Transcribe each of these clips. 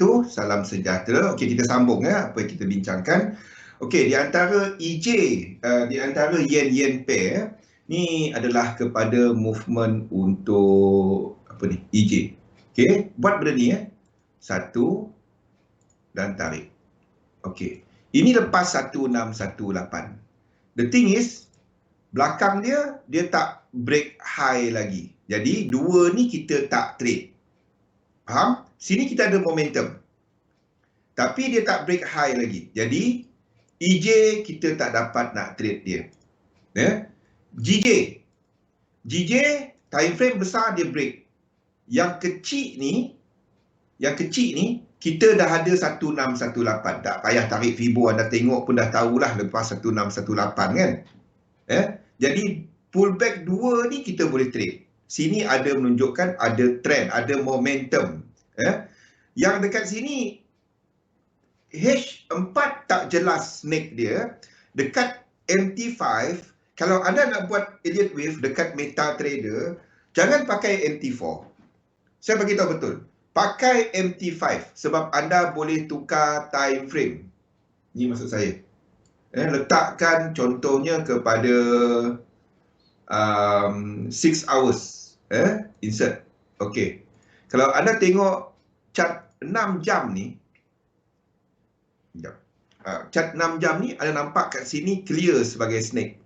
wabarakatuh. Salam sejahtera. Okey, kita sambung apa yang kita bincangkan. Okey, di antara EJ, di antara yen pair ni adalah kepada movement untuk apa ni? EJ. Okey, buat benda ni satu dan tarik. Okey. Ini lepas 1618. The thing is, belakang dia tak break high lagi. Jadi dua ni kita tak trade. Faham? Sini kita ada momentum. Tapi dia tak break high lagi. Jadi EJ kita tak dapat nak trade dia. GJ time frame besar dia break. Yang kecil ni kita dah ada 1618. Tak payah tarik Fibo, anda tengok pun dah tahulah lepas 1618 kan. Jadi pullback 2 ni kita boleh trade. Sini ada menunjukkan ada trend, ada momentum. Yang dekat sini H4 tak jelas snake dia. Dekat MT5, kalau anda nak buat Elliott Wave dekat MetaTrader, jangan pakai MT4. Saya bagi tahu betul. Pakai MT5 sebab anda boleh tukar time frame. Ini maksud saya. Letakkan contohnya kepada 6 hours. Insert. Okey. Kalau anda tengok chart 6 jam ni, chart 6 jam ni anda nampak kat sini clear sebagai snake.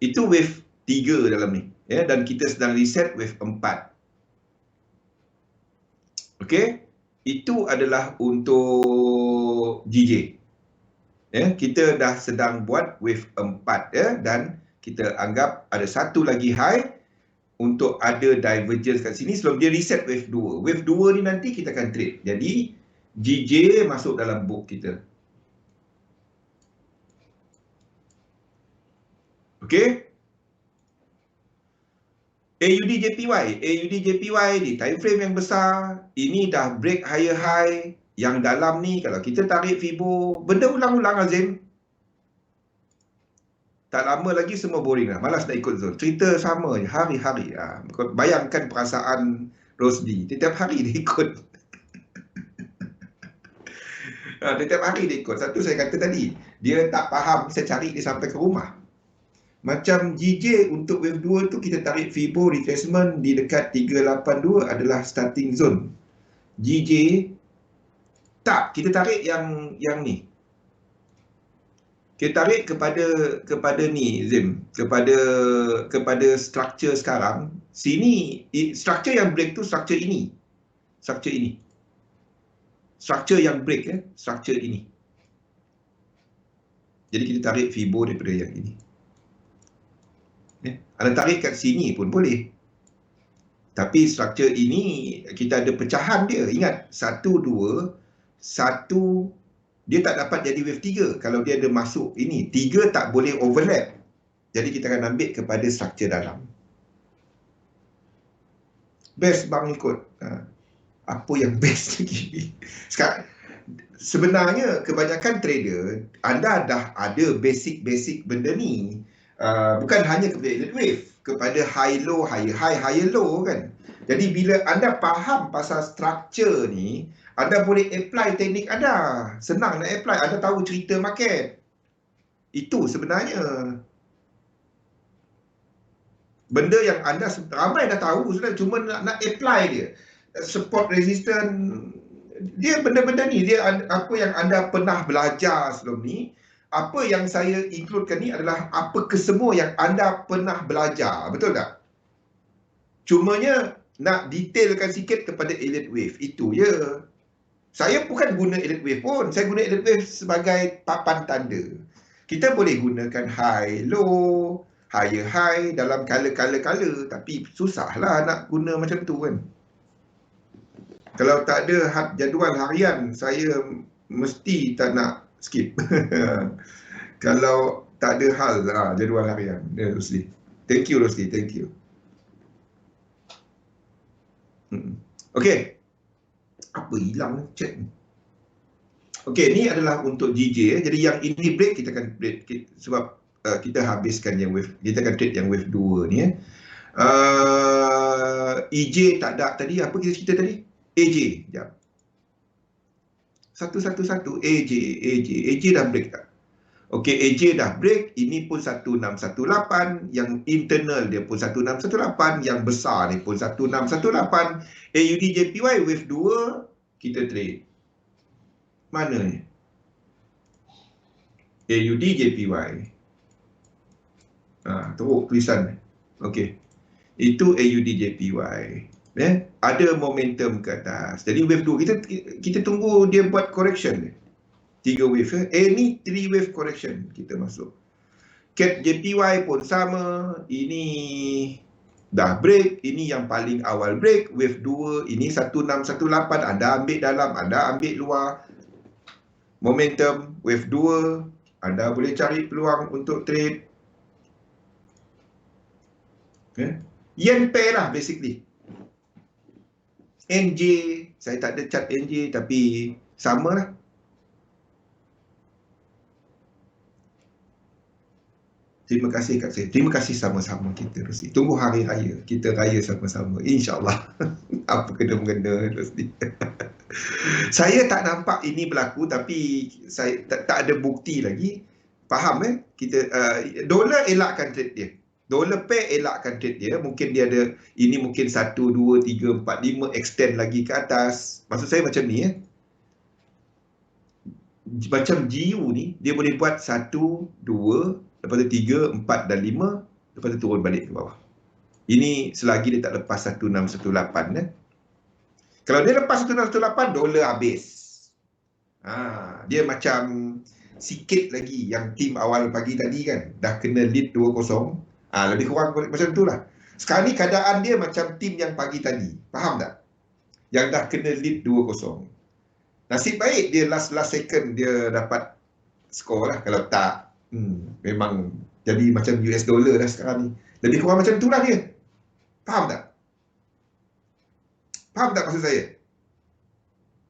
Itu wave 3 dalam ni. Dan kita sedang reset wave 4. Okey. Itu adalah untuk GJ. Kita dah sedang buat wave 4 dan kita anggap ada satu lagi high untuk ada divergence kat sini sebelum dia reset wave 2. Wave 2 ni nanti kita akan trade. Jadi GJ masuk dalam book kita. Okey. AUD JPY di time frame yang besar, ini dah break higher high. Yang dalam ni kalau kita tarik Fibo, benda ulang-ulang Azim. Tak lama lagi semua boring lah. Malas nak ikut zone. Cerita sama je hari-hari. Bayangkan perasaan Rosdi. Setiap hari dia ikut. Setiap hari dia ikut. Satu saya kata tadi, dia tak faham, saya cari dia sampai ke rumah. Macam GJ untuk wave 2 tu kita tarik Fibo retracement di dekat 382 adalah starting zone. GJ tak, kita tarik yang ni. Kita tarik kepada ni Zim, kepada structure sekarang. Sini structure yang break tu structure ini. Structure ini. Structure yang break structure ini. Jadi kita tarik Fibo daripada yang ini. Anda tarik kat sini pun boleh. Tapi structure ini kita ada pecahan dia. Ingat, 1, 2, 1 dia tak dapat jadi wave 3 kalau dia ada masuk ini. 3 tak boleh overlap. Jadi kita akan ambil kepada structure dalam. Best bang ikut. Apa yang best lagi? Sekarang sebenarnya kebanyakan trader anda dah ada basic benda ni. Bukan hanya kepada Elliott Wave, kepada high low, higher low kan. Jadi bila anda faham pasal structure ni, anda boleh apply teknik anda. Senang nak apply, anda tahu cerita market. Itu sebenarnya benda yang anda ramai dah tahu sudah, cuma nak apply dia. Support resistance, dia benda-benda ni, dia apa yang anda pernah belajar sebelum ni. Apa yang saya includekan ni adalah apa kesemua yang anda pernah belajar. Betul tak? Cumanya nak detailkan sikit kepada Elliott Wave. Itu je. Saya bukan guna Elliott Wave pun. Saya guna Elliott Wave sebagai papan tanda. Kita boleh gunakan high, low, higher high dalam color. Tapi susahlah nak guna macam tu kan. Kalau tak ada jadual harian, saya mesti tak nak skip. Kalau tak ada hal jadual harian. Rosli. Thank you Rosli, thank you. Okey. Apa hilang chat ni? Okey, ni adalah untuk GJ. Jadi yang ini break, kita akan break sebab kita habiskan yang wave. Kita akan trade yang wave 2 ni EJ tak ada tadi. Apa kita cerita tadi? AJ, jap. Satu, AJ dah break tak? Okey, AJ dah break, ini pun 1618, yang internal dia pun 1618, yang besar ni pun 1618. AUD JPY wave 2 kita trade. Mana ni? AUD JPY. Teruk tulisan. Okey. Itu AUD JPY. Ada momentum ke atas. Jadi wave 2 kita tunggu dia buat correction. 3 wave. Ni 3 wave correction kita masuk. CAD JPY pun sama. Ini dah break. Ini yang paling awal break. Wave 2. Ini 1618. Anda ambil dalam. Anda ambil luar. Momentum. Wave 2. Anda boleh cari peluang untuk trade. Yen pair lah basically. NJ. Saya tak ada chart NJ. Tapi sama lah. Terima kasih Kak Syed. Terima kasih sama-sama kita Rosli. Tunggu hari raya. Kita raya sama-sama. InsyaAllah. Apa kena-mengena Rosli. Saya tak nampak ini berlaku tapi saya tak ada bukti lagi. Faham kita dolar elakkan trade dia. Dolar pair elakkan trade dia. Mungkin dia ada ini mungkin 1 2 3 4 5 extend lagi ke atas. Maksud saya macam ni Macam GU ni dia boleh buat 1 2 lepas tu 3, 4 dan 5, lepas tu turun balik ke bawah. Ini selagi dia tak lepas 1618 Kalau dia lepas 1618, dolar habis. Dia macam sikit lagi yang tim awal pagi tadi kan, dah kena lead 2-0. Lebih kurang macam itulah. Sekarang ni keadaan dia macam tim yang pagi tadi. Faham tak? Yang dah kena lead 2-0. Nasib baik dia last second dia dapat skor lah. Kalau tak, memang jadi macam US dollar dah sekarang ni. Lebih kurang macam itulah dia. Faham tak? Faham tak maksud saya?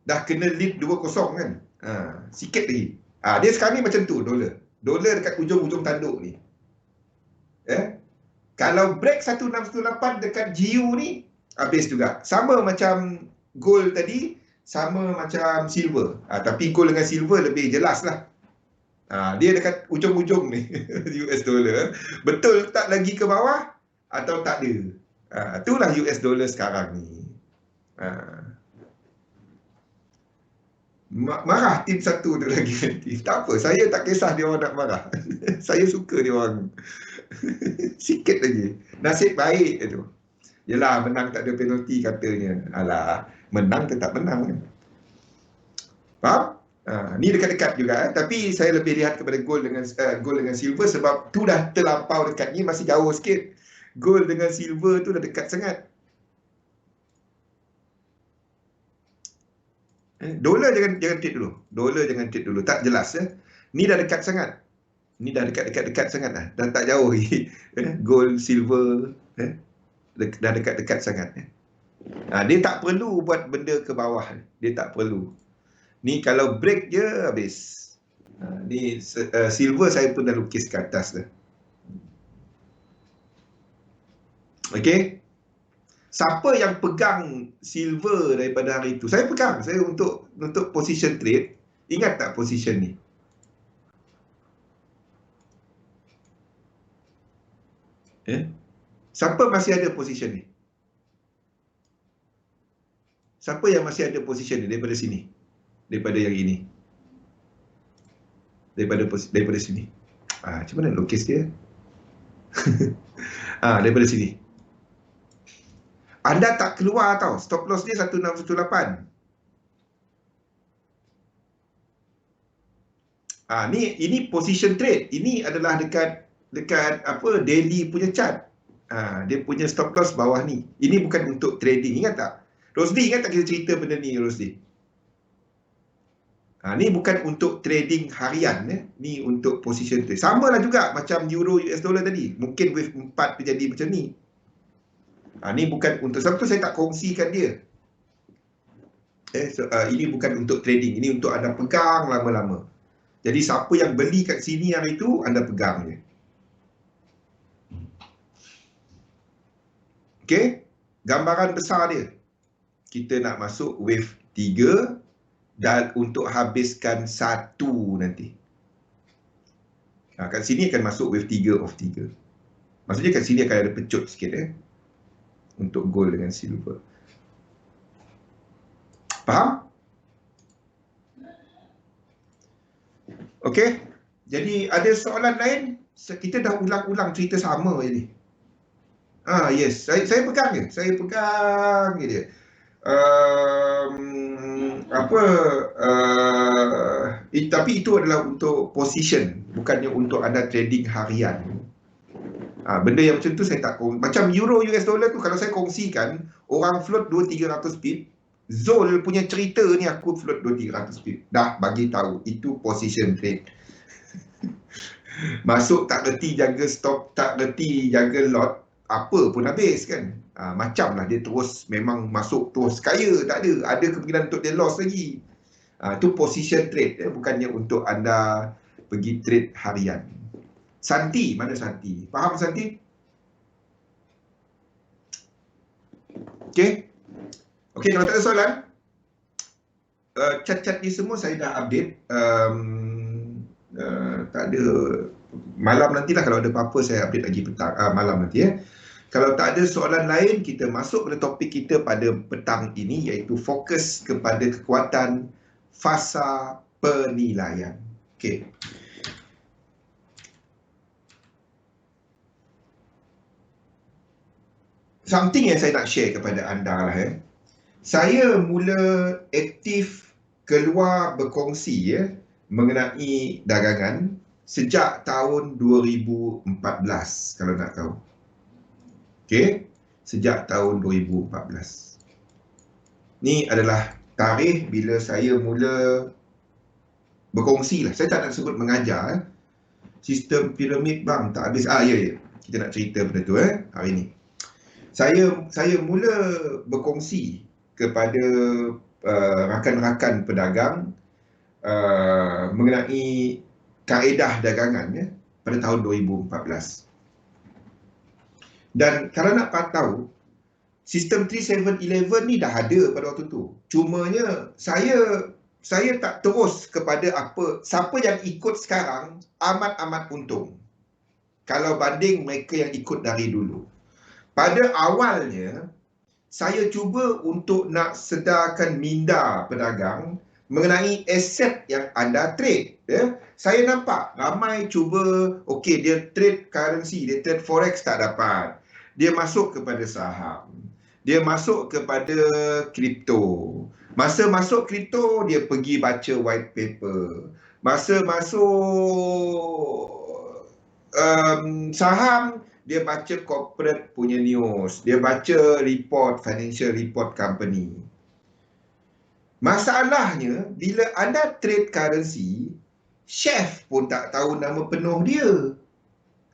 Dah kena lead 2-0 kan? Sikit lagi. Dia sekarang ni macam tu dolar. Dolar dekat ujung-ujung tanduk ni. Kalau break 1618 dekat GU ni, habis juga. Sama macam gold tadi, sama macam silver. Tapi gold dengan silver lebih jelas lah. Dia dekat ujung-ujung ni US dollar. Betul tak lagi ke bawah atau tak ada? Itulah US dollar sekarang ni. Marah tim satu tu lagi nanti. Tak apa, saya tak kisah dia orang nak marah. Saya suka dia orang. Sikit lagi. Nasib baik itu. Yelah, menang tak ada penalti katanya. Alah, menang tetap menang kan. Faham? Ni dekat-dekat juga tapi saya lebih lihat kepada gold dengan silver sebab tu dah terlampau dekat ni, masih jauh sikit. Gold dengan silver tu dah dekat sangat. Dolar jangan trade dulu. Dolar jangan trade dulu. Tak jelas Ni dah dekat sangat. Ni dah dekat sangat dah. Dah tak jauh lagi. Gold, silver dah dekat sangat. Dia tak perlu buat benda ke bawah. Dia tak perlu. Ni kalau break je habis. Ni silver saya pun dah lukis ke atas dah. Okey. Siapa yang pegang silver daripada hari itu? Saya pegang. Saya untuk position trade. Ingat tak position ni? Siapa masih ada position ni? Siapa yang masih ada position ni daripada sini? Daripada yang ini. Daripada sini. Macam mana lukis dia? Daripada sini. Anda tak keluar tau. Stop loss dia 1618. Ini position trade. Ini adalah dekat apa daily punya chart. Dia punya stop loss bawah ni. Ini bukan untuk trading. Ingat tak? Rosli, ingat tak kita cerita benda ni Rosli? Ni bukan untuk trading harian. Ni untuk position trade. Sama lah juga macam euro US dollar tadi. Mungkin wave 4 terjadi macam ni. Ni bukan untuk, sebab tu saya tak kongsikan dia. Ini bukan untuk trading. Ini untuk anda pegang lama-lama. Jadi siapa yang beli kat sini hari itu, anda pegang je. Okey? Gambaran besar dia. kita nak masuk wave 3 dan untuk habiskan 1 nanti. Kat sini akan masuk wave 3 of 3. Maksudnya kat sini akan ada pecut sikit untuk gold dengan silver. Faham? Okey. Jadi ada soalan lain? Kita dah ulang-ulang cerita sama je ni. Yes, saya pegang je. Saya pegang je dia. Tapi itu adalah untuk position, bukannya untuk anda trading harian. Benda yang macam tu saya tak kongsi. Macam euro US dollar tu kalau saya kongsikan, orang float 2-300 pip, Zul punya cerita ni aku float 2-300 pip. Dah bagi tahu itu position trade. Masuk tak reti jaga stop, tak reti jaga lot, apa pun habis kan. Macam lah dia terus memang masuk terus kaya, tak ada kemungkinan untuk dia loss lagi. Itu position trade, bukannya untuk anda pergi trade harian. Santi, mana Santi? Faham Santi? Okey. Okey, kalau tak ada soalan, chat-chat ni semua saya dah update. Tak ada. Malam nantilah kalau ada apa-apa saya update lagi petang, malam nanti Kalau tak ada soalan lain, kita masuk pada topik kita pada petang ini, iaitu fokus kepada kekuatan fasa penilaian. Okey. Something yang saya nak share kepada anda lah Saya mula aktif keluar berkongsi mengenai dagangan sejak tahun 2014 kalau nak tahu. Okey, sejak tahun 2014. Ni adalah tarikh bila saya mula berkongsi lah. Saya tak nak sebut mengajar. Sistem piramid bang tak habis. Ya. Kita nak cerita benda tu hari ni. Saya mula berkongsi kepada rakan-rakan pedagang mengenai kaedah dagangan pada tahun 2014. Dan kalau nak tahu, sistem 3711 ni dah ada pada waktu tu. Cumanya saya tak terus kepada siapa yang ikut sekarang amat untung kalau banding mereka yang ikut dari dulu. Pada awalnya, saya cuba untuk nak sedarkan minda pedagang mengenai aset yang anda trade. Saya nampak ramai cuba, okey dia trade currency, dia trade forex tak dapat. Dia masuk kepada saham. Dia masuk kepada kripto. Masa masuk kripto, dia pergi baca white paper. Masa masuk saham, dia baca corporate punya news. Dia baca report, financial report company. Masalahnya, bila anda trade currency, chef pun tak tahu nama penuh dia.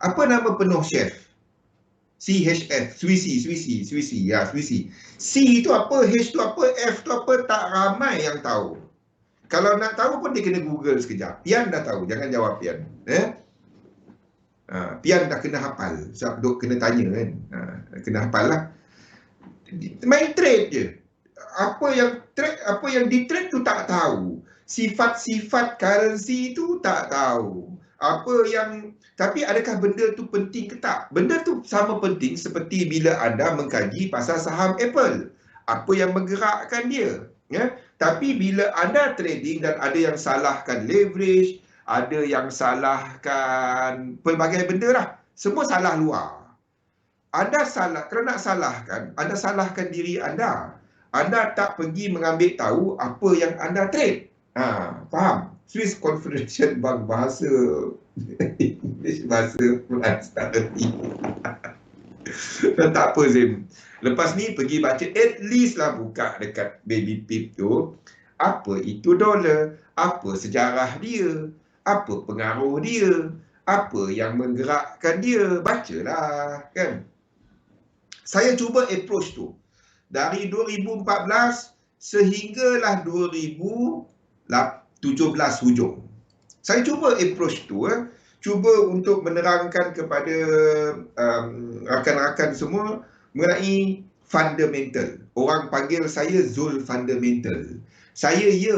Apa nama penuh chef? CHF, Swissy. Ya, Swissy. C itu apa, H itu apa, F itu apa, tak ramai yang tahu. Kalau nak tahu pun dia kena Google sekejap. Pian dah tahu, jangan jawab Pian. Pian dah kena hafal. Sebab duk kena tanya kan. Kena hafal lah. Main trade je. Apa yang di trade tu tak tahu. Sifat-sifat currency tu tak tahu. Tapi adakah benda tu penting ke tak? Benda tu sama penting seperti bila anda mengkaji pasal saham Apple. Apa yang menggerakkan dia? Tapi bila anda trading dan ada yang salahkan leverage, ada yang salahkan pelbagai benda lah. Semua salah luar. Anda salah, kerana nak salahkan, anda salahkan diri anda. Anda tak pergi mengambil tahu apa yang anda trade. Faham? Swiss Confederation Bank bahasa English, bahasa France tak erti. Tak apa Zim. Lepas ni pergi baca, at least lah buka dekat Baby Pip tu. Apa itu dolar? Apa sejarah dia? Apa pengaruh dia? Apa yang menggerakkan dia? Bacalah kan. Saya cuba approach tu. Dari 2014 sehinggalah 2017 hujung. Saya cuba approach tu, cuba untuk menerangkan kepada rakan-rakan semua mengenai fundamental. Orang panggil saya Zul fundamental. Saya je.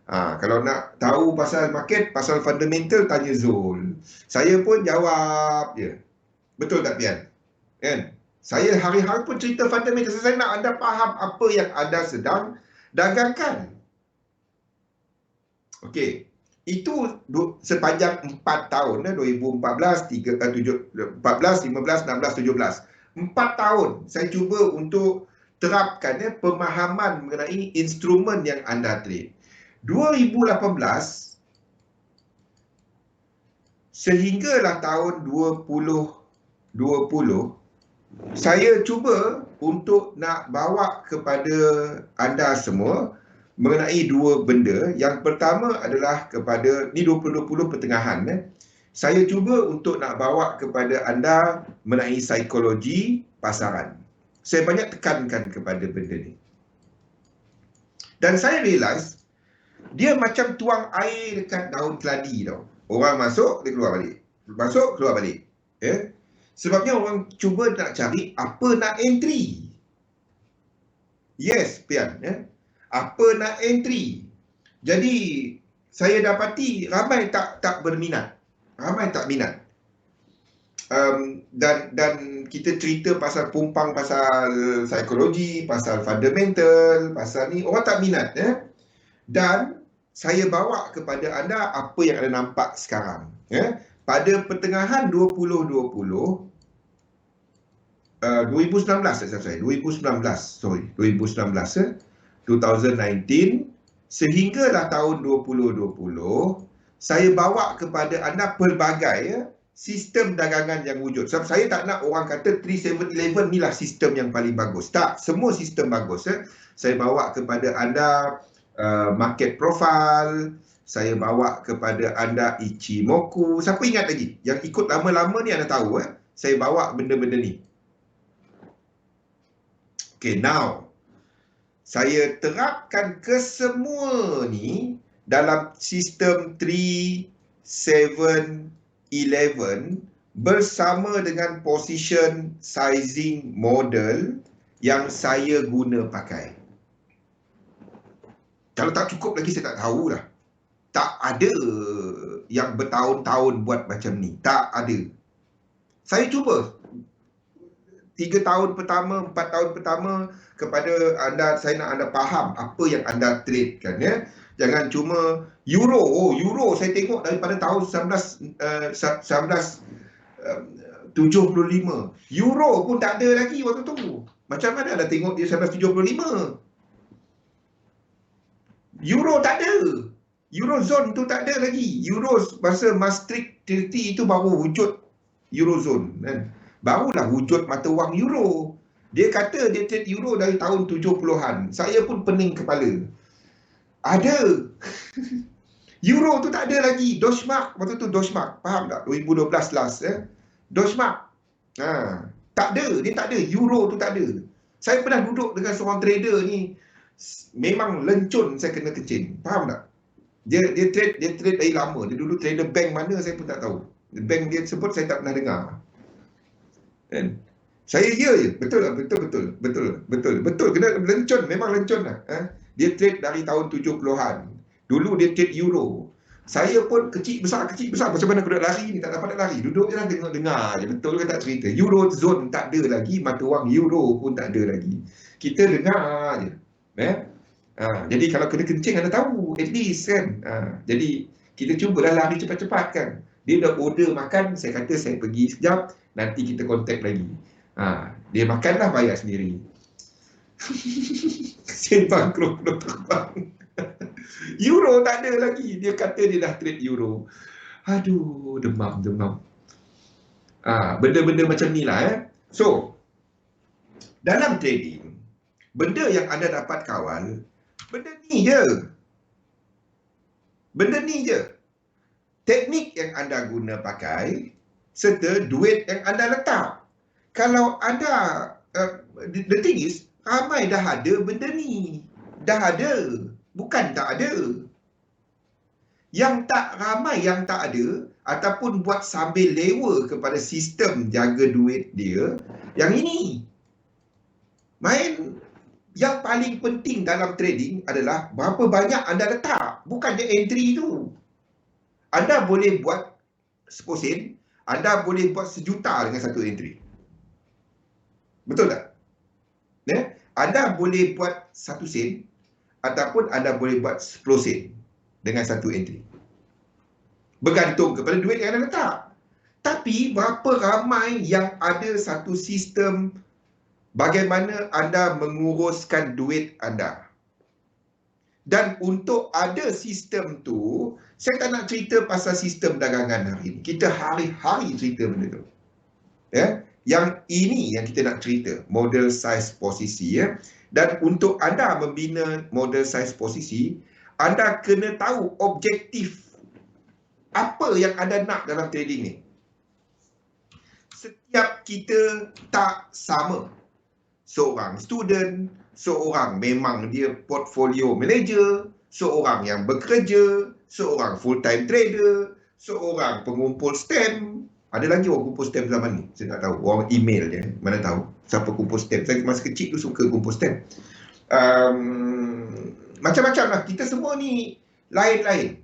Kalau nak tahu pasal market, pasal fundamental, tanya Zul. Saya pun jawab je. Betul tak, Pian? Kan? Saya hari-hari pun cerita fundamental. Saya nak anda faham apa yang anda sedang dagangkan. Okey. Itu sepanjang 4 tahun, 2014, 14, 15, 16, 17. 4 tahun saya cuba untuk terapkan pemahaman mengenai instrumen yang anda trade. 2018 sehinggalah tahun 2020, saya cuba untuk nak bawa kepada anda semua mengenai dua benda. Yang pertama adalah kepada, ni 2020 pertengahan, saya cuba untuk nak bawa kepada anda mengenai psikologi pasaran. Saya banyak tekankan kepada benda ni. Dan saya realise, dia macam tuang air dekat daun keladi tau. Orang masuk, dia keluar balik. Masuk, keluar balik. Sebabnya orang cuba nak cari apa nak entry. Yes, Pian. Apa nak entry. Jadi, saya dapati ramai tak berminat. Ramai tak minat. Dan kita cerita pasal pumpang, pasal psikologi, pasal fundamental, pasal ni, orang tak minat. Dan saya bawa kepada anda apa yang anda nampak sekarang. Pada pertengahan 2019, 2019, sehinggalah tahun 2020, saya bawa kepada anda pelbagai sistem dagangan yang wujud. Sebab saya tak nak orang kata 3711 ni lah sistem yang paling bagus. Tak, semua sistem bagus. Saya bawa kepada anda market profile, saya bawa kepada anda Ichimoku. Siapa ingat lagi? Yang ikut lama-lama ni anda tahu, saya bawa benda-benda ni. Okay, now saya terapkan kesemua ni dalam sistem 3-7-11 bersama dengan position sizing model yang saya guna pakai. Kalau tak cukup lagi saya tak tahulah. Tak ada yang bertahun-tahun buat macam ni. Tak ada. Saya cuba 3 tahun pertama, 4 tahun pertama kepada anda, saya nak anda faham apa yang anda trade kan, Jangan cuma euro. Euro saya tengok daripada tahun 1975. Euro pun tak ada lagi waktu tu. Macam mana anda tengok dia 1975? Euro tak ada. Eurozone tu tak ada lagi. Euro masa Maastricht Treaty itu baru wujud Eurozone kan. Barulah wujud mata wang euro. Dia kata dia trade euro dari tahun 70-an. Saya pun pening kepala. Ada. Euro tu tak ada lagi. Deutschmark. Waktu tu Deutschmark. Faham tak? 2012 last. Deutschmark. Tak ada. Dia tak ada. Euro tu tak ada. Saya pernah duduk dengan seorang trader ni. Memang lencun saya kena kecin. Faham tak? Dia trade dari lama. Dia dulu trader bank mana saya pun tak tahu. Bank dia sebut saya tak pernah dengar. Kan? Saya je. Betul lah. Betul. Kena lencun. Memang lencun lah. Dia trade dari tahun 70-an. Dulu dia trade euro. Saya pun kecil besar. Macam mana aku nak lari ni? Tak dapat nak lari. Duduk je lah dengar je. Betul ke tak cerita? Eurozone tak ada lagi. Mata wang euro pun tak ada lagi. Kita dengar je. Jadi kalau kena kencing anda tahu. At least kan. Jadi kita cubalah lari cepat-cepat kan. Dia dah order makan. Saya kata saya pergi sekejap. Nanti kita kontak lagi. Dia makanlah bayar sendiri. Sembang keluar terbang. Euro tak ada lagi. Dia kata dia dah trade euro. Aduh, demam. Benda-benda macam ni lah. So, dalam trading, benda yang anda dapat kawal, benda ni je. Teknik yang anda guna pakai, serta duit yang anda letak. Kalau anda, the thing is, ramai dah ada benda ni. Dah ada. Bukan tak ada. Yang tak ramai yang tak ada, ataupun buat sambil lewa kepada sistem jaga duit dia, yang ini. Yang paling penting dalam trading adalah berapa banyak anda letak, bukannya entry itu. Anda boleh buat 10 sen, anda boleh buat 1 juta dengan satu entry. Betul tak? Ya? Anda boleh buat 1 sen ataupun anda boleh buat 10 sen dengan satu entry. Bergantung kepada duit yang anda letak. Tapi berapa ramai yang ada satu sistem bagaimana anda menguruskan duit anda. Dan untuk ada sistem tu, saya tak nak cerita pasal sistem dagangan hari ini. Kita hari-hari cerita benda tu. Ya, yang ini yang kita nak cerita, model size posisi ya. Dan untuk anda membina model size posisi, anda kena tahu objektif apa yang anda nak dalam trading ni. Setiap kita tak sama. Seorang student, seorang memang dia portfolio manager, seorang yang bekerja, seorang full time trader, seorang pengumpul stamp. Ada lagi orang kumpul stamp zaman ni, saya tak tahu. Orang email je, mana tahu siapa kumpul stamp. Saya masa kecil tu suka kumpul stamp. Macam-macam lah, kita semua ni lain-lain.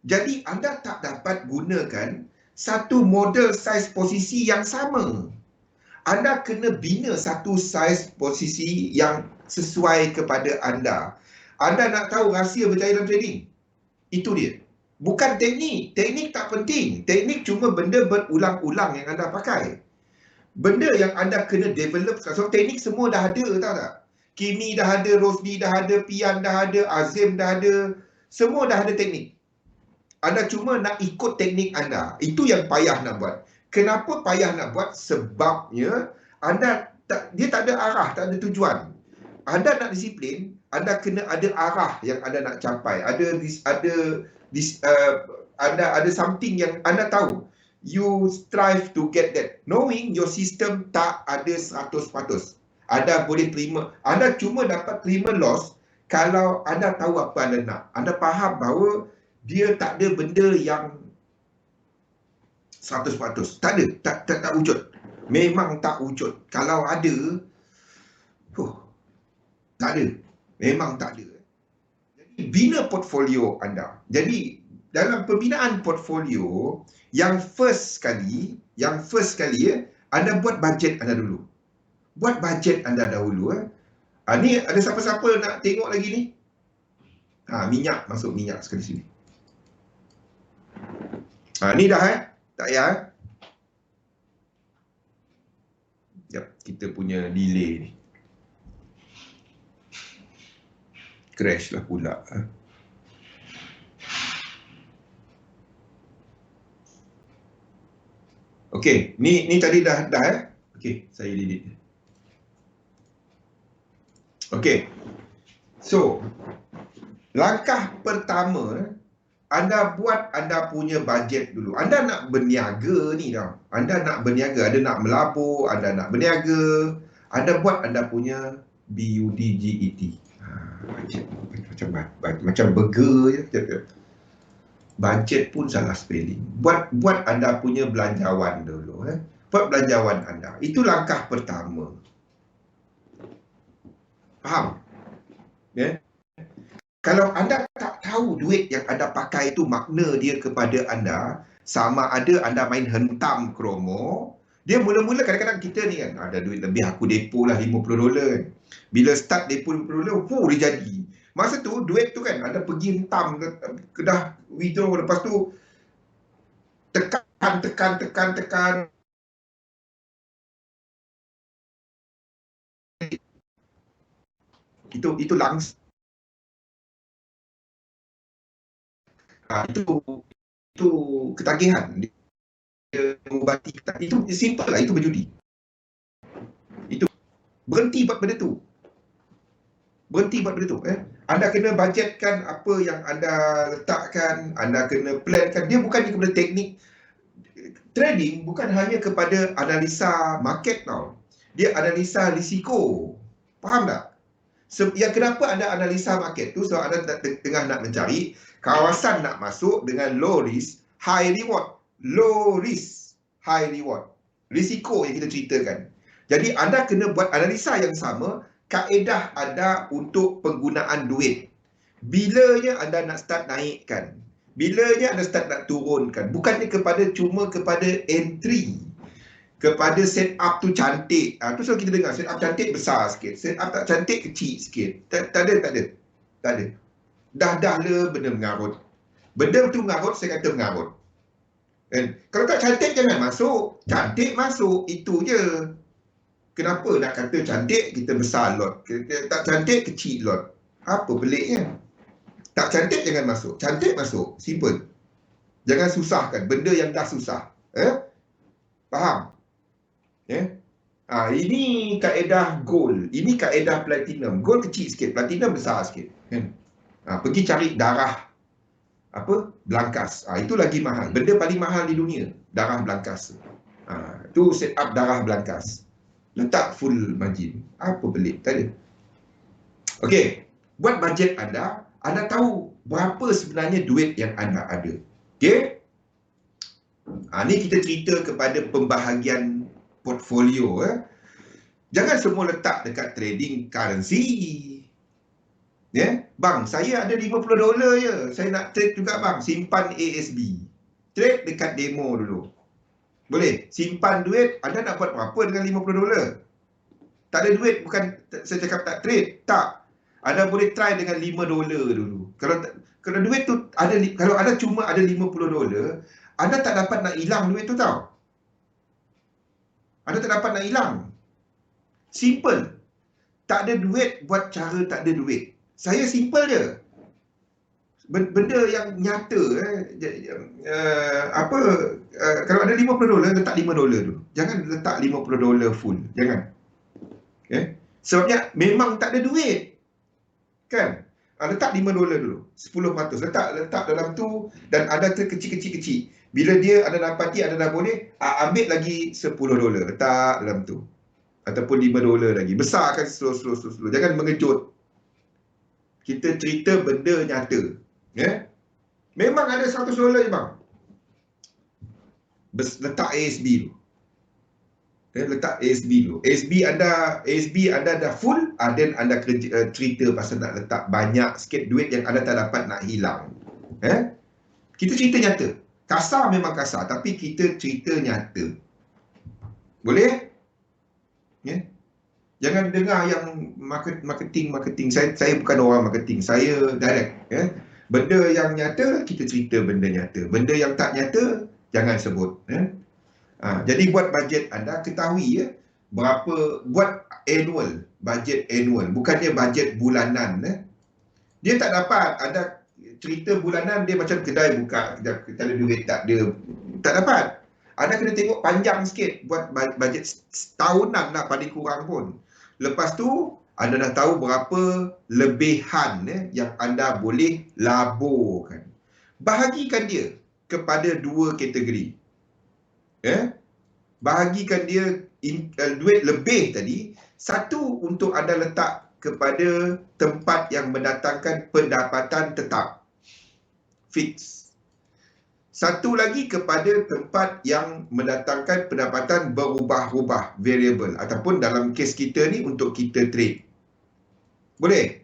Jadi anda tak dapat gunakan satu model size posisi yang sama. Anda kena bina satu saiz posisi yang sesuai kepada anda. Anda nak tahu rahsia berjaya dalam trading? Itu dia. Bukan teknik. Teknik tak penting. Teknik cuma benda berulang-ulang yang anda pakai. Benda yang anda kena develop. So, teknik semua dah ada, tahu tak? Kimi dah ada, Rosli dah ada, Pian dah ada, Azim dah ada. Semua dah ada teknik. Anda cuma nak ikut teknik anda. Itu yang payah nak buat. Kenapa payah nak buat? Sebabnya dia tak ada arah, tak ada tujuan. Anda nak disiplin, anda kena ada arah yang anda nak capai. Ada something yang anda tahu. You strive to get that. Knowing your system tak ada 100%. Anda boleh terima. Anda cuma dapat terima loss kalau anda tahu apa anda nak. Anda faham bahawa dia tak ada benda yang 100%. Tak ada. Tak wujud. Memang tak wujud. Kalau ada, tak ada. Memang tak ada. Jadi, bina portfolio anda. Jadi, dalam pembinaan portfolio, yang first sekali anda buat bajet anda dulu. Buat bajet anda dahulu. Ni ada siapa-siapa nak tengok lagi ni? Minyak. Masuk minyak sekali sini. Ni dah tak ya? Sekejap, kita punya delay ni. Crash lah pula. Okey, ni tadi dah Okey, saya delete. Okey. So, langkah pertama, anda buat anda punya bajet dulu. Anda nak berniaga ni tau. Anda nak berniaga, ada nak melabur, anda nak berniaga. Anda buat anda punya BUDGET. Macam burger je. Bajet pun salah spelling. Buat anda punya belanjawan dulu. Buat belanjawan anda. Itu langkah pertama. Faham? Ya? Kalau anda tak tahu duit yang anda pakai itu makna dia kepada anda, sama ada anda main hentam kromo, dia mula-mula kadang-kadang kita ni kan, ada duit lebih, aku depo lah $50 kan. Bila start depo $50, dia jadi. Masa tu, duit tu kan, anda pergi hentam, dah withdraw, lepas tu tekan. Itu langsung. Itu ketagihan. Dia mengubati ketagihan. Itu simple lah, itu berjudi. Itu berhenti buat benda tu. Anda kena bajetkan apa yang anda letakkan, anda kena plankan. Dia bukan kepada teknik. Trading bukan hanya kepada analisa market tau. Dia analisa risiko. Faham tak? Yang kenapa anda analisa market tu, sebab anda tengah nak mencari kawasan nak masuk dengan low risk, high reward. Low risk, high reward. Risiko yang kita ceritakan. Jadi anda kena buat analisa yang sama kaedah ada untuk penggunaan duit. Bilanya anda nak start naikkan, bilanya anda start nak turunkan. Bukannya cuma kepada entry, kepada set up tu cantik. Tu selalu kita dengar, set up cantik besar sikit, set up tak cantik kecil sikit. Tak ada. Dah le benda mengarut. Benda tu mengarut, saya kata mengarut. Kan? Kalau tak cantik jangan masuk, cantik masuk, itu je. Kenapa nak kata cantik kita besar lot, tak cantik kecil lot? Apa peliknya? Tak cantik jangan masuk, cantik masuk, simple. Jangan susahkan benda yang dah susah. Faham? Ini kaedah gold, ini kaedah platinum. Gold kecil sikit, platinum besar sikit. Pergi cari darah Blankas. Itu lagi mahal. Benda paling mahal di dunia, darah Blankas. Tu set up darah Blankas. Letak full margin. Apa pelik? Tak ada. Okey, buat bajet anda tahu berapa sebenarnya duit yang anda ada. Okey? Ni kita cerita kepada pembahagian portfolio. Jangan semua letak dekat trading currency. Bang, saya ada $50 je. Saya nak trade juga bang. Simpan ASB. Trade dekat demo dulu. Boleh? Simpan duit. Anda nak buat berapa dengan $50? Tak ada duit, bukan saya cakap tak trade. Tak. Anda boleh try dengan $5 dulu. Kalau duit tu ada, kalau anda cuma ada $50, anda tak dapat nak hilang duit tu tau. Anda tak dapat nak hilang. Simple. Tak ada duit buat cara tak ada duit. Saya simple je. Benda yang nyata. Kalau ada $50, letak $5 dulu. Jangan letak $50 full. Jangan. Sebabnya memang tak ada duit. Kan? Letak $5 dulu. 10%. Letak dalam tu dan ada kecil-kecil. Bila dia anda dapati, anda dah boleh, ambil lagi $10. Letak dalam tu. Ataupun $5 lagi. Besarkan slow. Jangan mengejut. Kita cerita benda nyata. Memang ada $100 je bang. Letak ASB dulu. Letak ASB dulu. ASB anda dah full, then anda cerita pasal nak letak banyak sikit duit yang anda tak dapat nak hilang. Kita cerita nyata. Kasar memang kasar, tapi kita cerita nyata. Boleh? Jangan dengar yang marketing. Saya bukan orang marketing. Saya direct. Benda yang nyata, kita cerita benda nyata. Benda yang tak nyata, jangan sebut. Jadi buat bajet anda, ketahui berapa, buat annual, bajet annual. Bukannya bajet bulanan. Dia tak dapat. Anda cerita bulanan, dia macam kedai buka. Kita ada duit, tak ada. Tak dapat. Anda kena tengok panjang sikit. Buat bajet tahunan lah paling kurang pun. Lepas tu, anda dah tahu berapa lebihan yang anda boleh laburkan. Bahagikan dia kepada 2 kategori. Bahagikan dia duit lebih tadi. Satu, untuk anda letak kepada tempat yang mendatangkan pendapatan tetap. Fix. Satu lagi kepada tempat yang mendatangkan pendapatan berubah-ubah, variable. Ataupun dalam kes kita ni untuk kita trade. Boleh?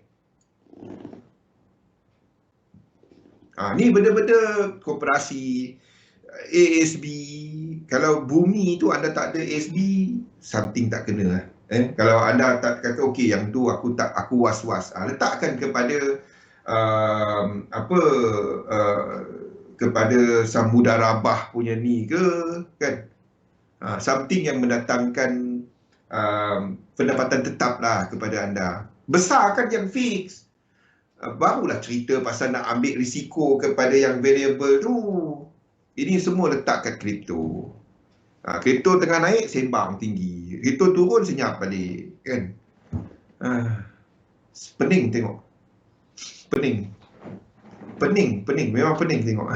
Ni benda-benda koperasi, ASB. Kalau bumi tu anda tak ada ASB, something tak kena. Kalau anda tak kata okey yang tu aku was-was, letakkan kepada kepada Samudra Rabah punya ni ke, kan? Something yang mendatangkan pendapatan tetap lah kepada anda. Besarkan yang fix. Barulah cerita pasal nak ambil risiko kepada yang variable tu. Ini semua letak kat kripto. Kripto tengah naik, sembang tinggi. Kripto turun, senyap balik. Kan? Pening tengok. Pening. Memang pening tengok.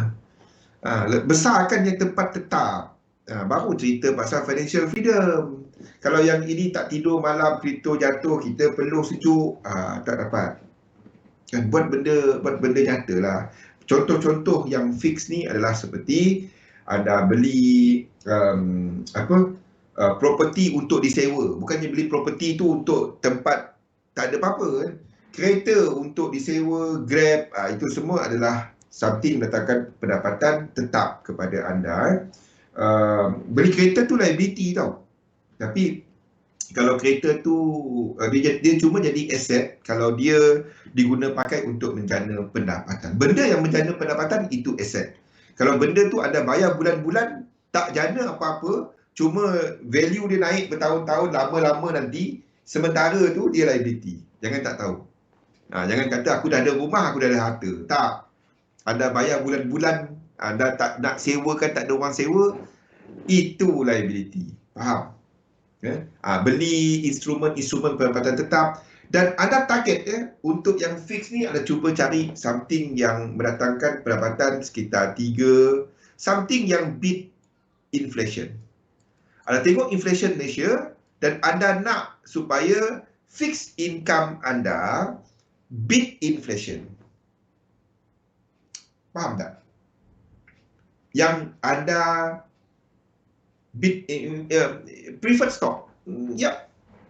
Besarkan yang tempat tetap. Baru cerita pasal financial freedom. Kalau yang ini tak tidur malam, kripto jatuh, kita peluh sejuk, tak dapat. Kan? Buat benda nyata lah. Contoh-contoh yang fix ni adalah seperti anda beli property untuk disewa. Bukannya beli property tu untuk tempat tak ada apa-apa kan. Kereta untuk disewa, Grab, itu semua adalah something mendatangkan pendapatan tetap kepada anda. Beli kereta tu liability tau. Tapi kalau kereta tu dia cuma jadi aset kalau dia diguna pakai untuk menjana pendapatan. Benda yang menjana pendapatan itu aset. Kalau benda tu anda bayar bulan-bulan tak jana apa-apa, cuma value dia naik bertahun-tahun, lama-lama nanti, sementara tu dia liability. Jangan tak tahu. Jangan kata aku dah ada rumah, aku dah ada harta. Tak. Anda bayar bulan-bulan, anda tak nak sewakan, tak ada orang sewa, itu liability. Faham? Beli instrumen pendapatan tetap, dan anda target untuk yang fix ni anda cuba cari something yang mendatangkan pendapatan sekitar 3, something yang beat inflation. Anda tengok inflation Malaysia dan anda nak supaya fixed income anda beat inflation. Faham tak? Yang anda preferred stock.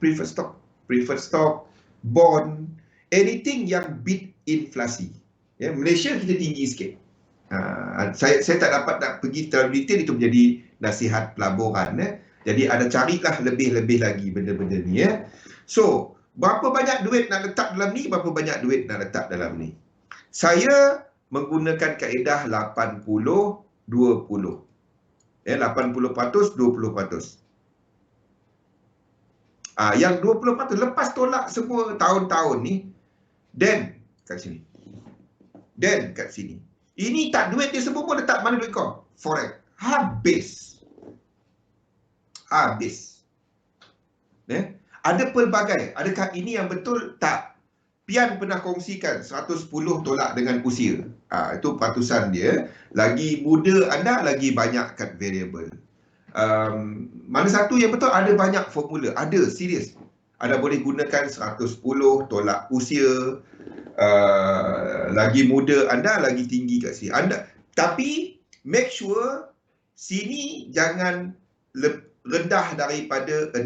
Preferred stock, bond, anything yang beat inflasi. Malaysia kita tinggi sikit. Saya tak dapat nak pergi terlalu detail, itu menjadi nasihat pelaburan. Jadi ada carilah lebih-lebih lagi benda-benda ni. So, berapa banyak duit nak letak dalam ni, berapa banyak duit nak letak dalam ni. Saya menggunakan kaedah 80-20. 80%, 20%. Yang 20% lepas tolak semua tahun-tahun ni, Dan kat sini. Ini tak, duit dia semua pun letak mana duit kau? Forex. Habis. Ada pelbagai. Adakah ini yang betul? Tak. Pian pernah kongsikan 110 tolak dengan usia. Itu patusan dia. Lagi muda anda, lagi banyak kat variable. Mana satu yang betul? Ada banyak formula. Ada, serius. Anda boleh gunakan 110 tolak usia. Lagi muda anda, lagi tinggi kat sini. Tapi, make sure sini jangan rendah daripada 60.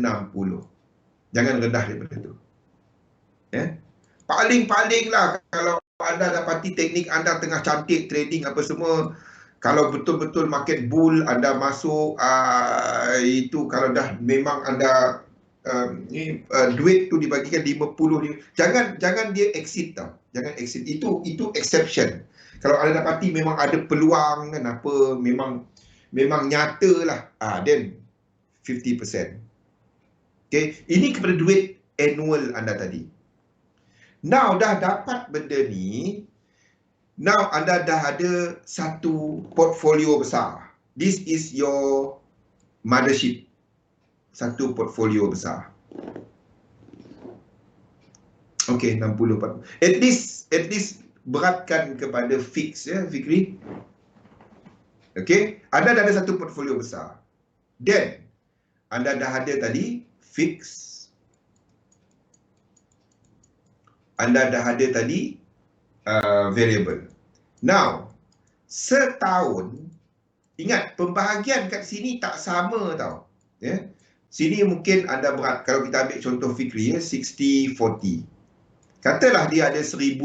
Jangan rendah daripada itu. Paling-paling lah kalau anda dapati teknik anda tengah cantik trading apa semua, kalau betul-betul market bull anda masuk, itu kalau dah memang anda duit tu dibagikan 50, jangan dia exit tau. Jangan exit. Itu exception. Kalau anda dapati memang ada peluang kan apa, memang nyata lah, then 50%. Okay, ini kepada duit annual anda tadi. Now dah dapat benda ni, now anda dah ada satu portfolio besar. This is your mothership. Satu portfolio besar. Okay, 60%. At least beratkan kepada fix Fikri. Okay, anda dah ada satu portfolio besar. Then anda dah ada tadi fix. Anda dah ada tadi variable. Now, setahun, ingat pembahagian kat sini tak sama tau. Sini mungkin anda berat, kalau kita ambil contoh Fikri 60-40. Katalah dia ada $1,000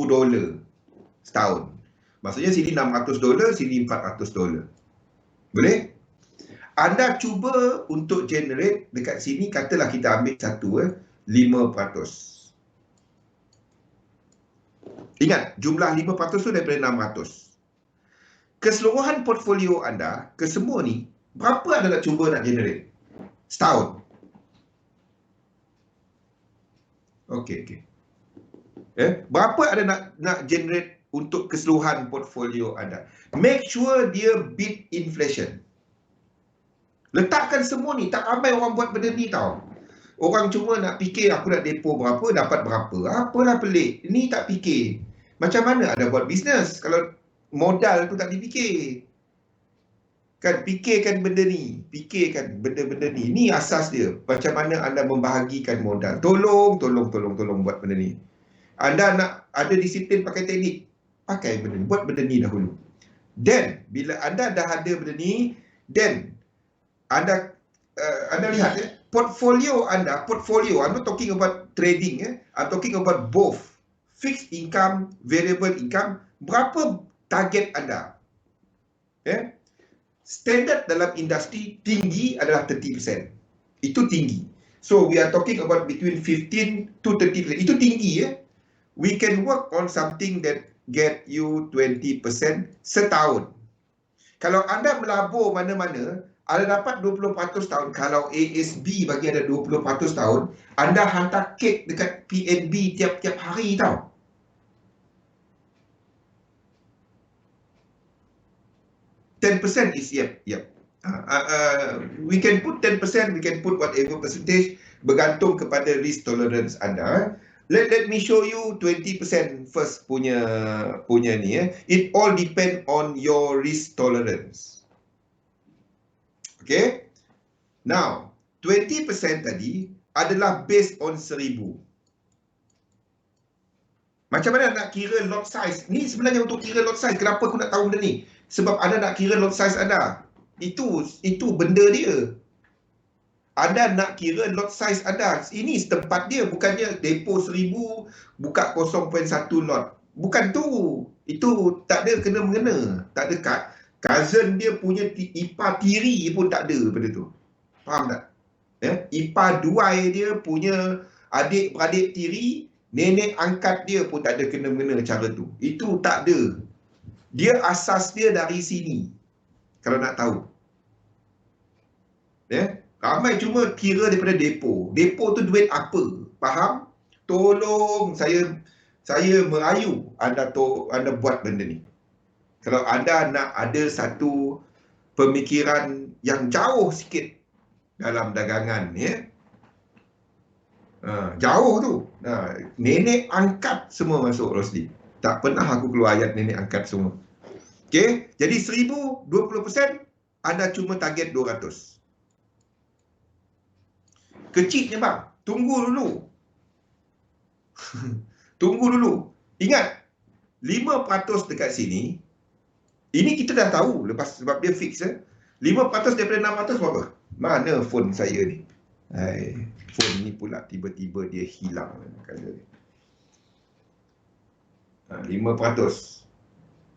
setahun. Maksudnya sini $600, sini $400. Boleh? Anda cuba untuk generate dekat sini, katalah kita ambil satu 5%. Ingat, jumlah 5% tu daripada 600. Keseluruhan portfolio anda, kesemua ni, berapa anda nak cuba nak generate? Setahun. Okey. Berapa anda nak generate untuk keseluruhan portfolio anda? Make sure dia beat inflation. Letakkan semua ni, tak ramai orang buat benda ni tau. Orang cuma nak fikir aku nak depo berapa, dapat berapa. Apalah pelik. Ni tak fikir. Macam mana ada buat bisnes kalau modal tu tak dipikir? Kan, fikirkan benda ni. Fikirkan benda-benda ni. Ni asas dia. Macam mana anda membahagikan modal. Tolong buat benda ni. Anda nak ada disiplin pakai teknik. Pakai benda ni. Buat benda ni dahulu. Then, bila anda dah ada benda ni, then anda lihat portfolio anda, I'm not talking about trading, I'm talking about both fixed income, variable income. Berapa target anda? Standard dalam industri tinggi adalah 30%. Itu tinggi. So we are talking about between 15 to 30%. Itu tinggi. We can work on something that get you 20% setahun. Kalau anda melabur mana-mana, anda dapat 20% tahun. Kalau ASB bagi anda 20% tahun, anda hantar kek dekat PNB tiap-tiap hari tau. %10 is yep. We can put 10%, we can put whatever percentage, bergantung kepada risk tolerance anda. Let me show you 20% first punya ni. It all depend on your risk tolerance. Okay. Now, 20% tadi adalah based on 1,000. Macam mana nak kira lot size? Ni sebenarnya untuk kira lot size. Kenapa aku nak tahu benda ni? Sebab anda nak kira lot size anda. Itu benda dia. Anda nak kira lot size anda. Ini tempat dia. Bukannya depo 1,000, buka 0.1 lot. Bukan tu. Itu tak ada kena-mengena. Tak ada cousin dia punya ipar tiri pun tak ada benda tu. Faham tak? Ipar duai dia punya adik-beradik tiri, nenek angkat dia pun tak ada kena-mengena cara tu. Itu tak ada. Dia asas dia dari sini. Kalau nak tahu. Ramai cuma kira daripada depo. Depo tu duit apa? Faham? Tolong saya merayu anda buat benda ni. Kalau anda nak ada satu pemikiran yang jauh sikit dalam dagangan, jauh tu. Nenek angkat semua masuk, Rosli. Tak pernah aku keluar ayat nenek angkat semua. Okay, jadi 1,000, 20%, anda cuma target 200. Kecilnya bang, tunggu dulu. Tunggu dulu. Ingat, 5% dekat sini, ini kita dah tahu lepas sebab dia fix. 5% daripada 600 berapa? Mana phone saya ni? Phone ni pula tiba-tiba dia hilang. 5%.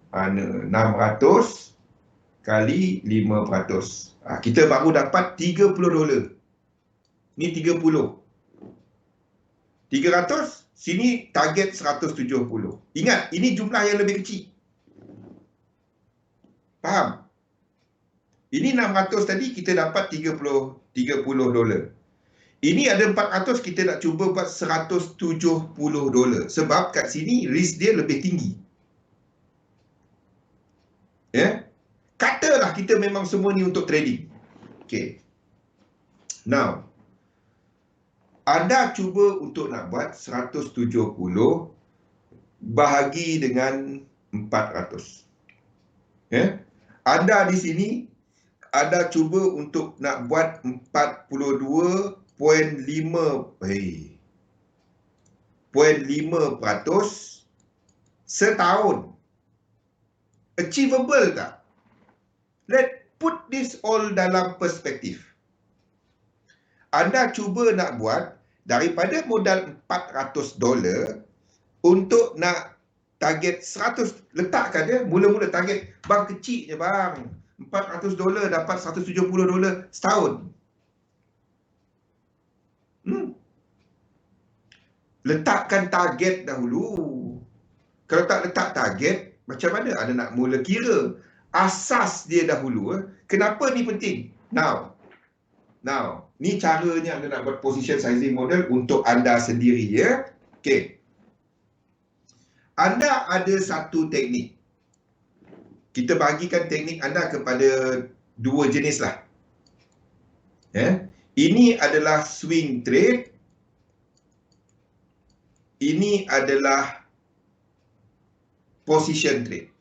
Mana? 600 kali 5%. Kita baru dapat $30. Ni 30. 300, sini target 170. Ingat, ini jumlah yang lebih kecil. Faham? Ini 600 tadi kita dapat $30. Ini ada 400, kita nak cuba buat $170. Sebab kat sini risk dia lebih tinggi. Katalah kita memang semua ni untuk trading. Okay. Now, anda cuba untuk nak buat 170 bahagi dengan 400. Anda di sini, anda cuba untuk nak buat 42.5% setahun. Achievable tak? Let's put this all dalam perspektif. Anda cuba nak buat daripada modal $400 untuk nak target 100, letakkan dia mula-mula target, bang kecil je bang, $400 dapat $170 setahun. Letakkan target dahulu. Kalau tak letak target, macam mana anda nak mula kira? Asas dia dahulu. Kenapa ni penting? Now, ni caranya anda nak buat position sizing model untuk anda sendiri, ya. Okey. Anda ada satu teknik. Kita bagikan teknik anda kepada dua jenis lah. Ini adalah swing trade. Ini adalah position trade.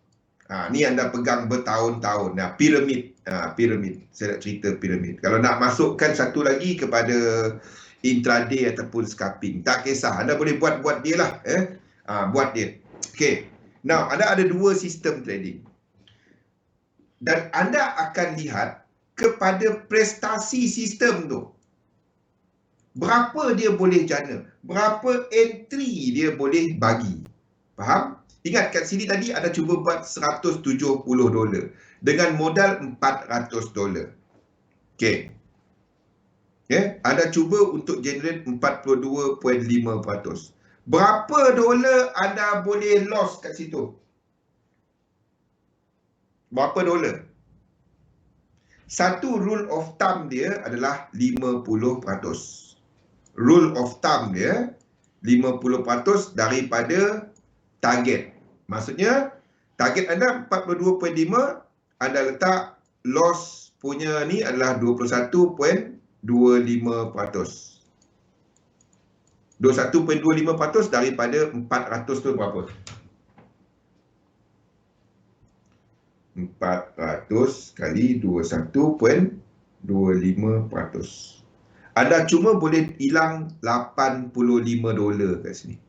Ni anda pegang bertahun-tahun. Piramid. Piramid. Saya nak cerita piramid. Kalau nak masukkan satu lagi kepada intraday ataupun scalping, tak kisah. Anda boleh buat dia lah. Buat dia. Okay. Now, anda ada dua sistem trading. Dan anda akan lihat kepada prestasi sistem tu. berapa dia boleh jana, berapa entry dia boleh bagi. Faham? Ingat kat sini tadi ada cuba buat $170 dengan modal $400. Okey. Okay. Anda cuba untuk generate 42.5%. Berapa dolar anda boleh loss kat situ? Berapa dolar? Satu rule of thumb dia adalah 50%. Rule of thumb dia 50% daripada target. Maksudnya target anda 42.5, anda letak loss punya ni adalah 21.25%. 21.25% daripada 400 tu berapa? 400 kali 21.25%. Anda cuma boleh hilang $85 kat sini.